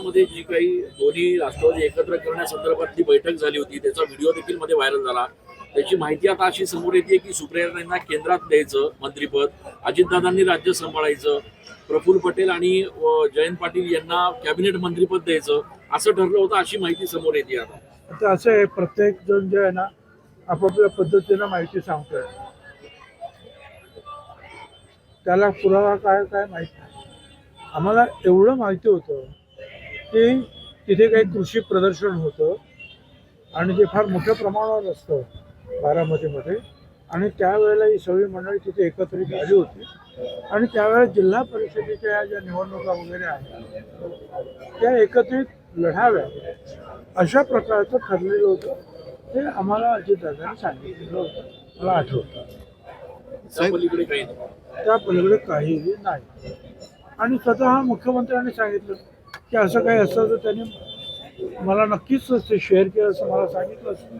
पक्षामध्ये जी काही दोन्ही राष्ट्रवादी एकत्र करण्यासंदर्भातली बैठक झाली होती त्याचा व्हिडिओ देखील मध्ये व्हायरल झाला. त्याची माहिती आता अशी समोर येते की सुप्रियाताईंना केंद्रात द्यायचं मंत्रिपद, अजितदादांनी राज्य सांभाळायचं, प्रफुल्ल पटेल आणि जयंत पाटील यांना कॅबिनेट मंत्रिपद द्यायचं असं ठरलं होतं, अशी माहिती समोर येते आता. आता असं आहे, प्रत्येक जण जे आहे ना आपापल्या पद्धतीनं माहिती सांगतोय, त्याला पुरावा काय काय माहित नाही. आम्हाला एवढं माहिती होतं की तिथे काही कृषी प्रदर्शन होतं आणि ते फार मोठ्या प्रमाणावर असतं बारामतीमध्ये, आणि त्यावेळेला ही सगळी मंडळी तिथे एकत्रित आली होती आणि त्यावेळेस जिल्हा परिषदेच्या ज्या निवडणुका वगैरे आहेत त्या एकत्रित लढाव्या अशा प्रकारचं ठरलेलं होतं. ते आम्हाला अजितदादांनी सांगितलेलं होतं, मला आठवतं. त्या पलीकडे काही नाही. त्या पलीकडे काहीही नाही. आणि स्वतः मुख्यमंत्र्यांनी सांगितलं की असं काही असतं तर त्यांनी मला नक्कीच ते शेअर केलं असं मला सांगितलं असतं.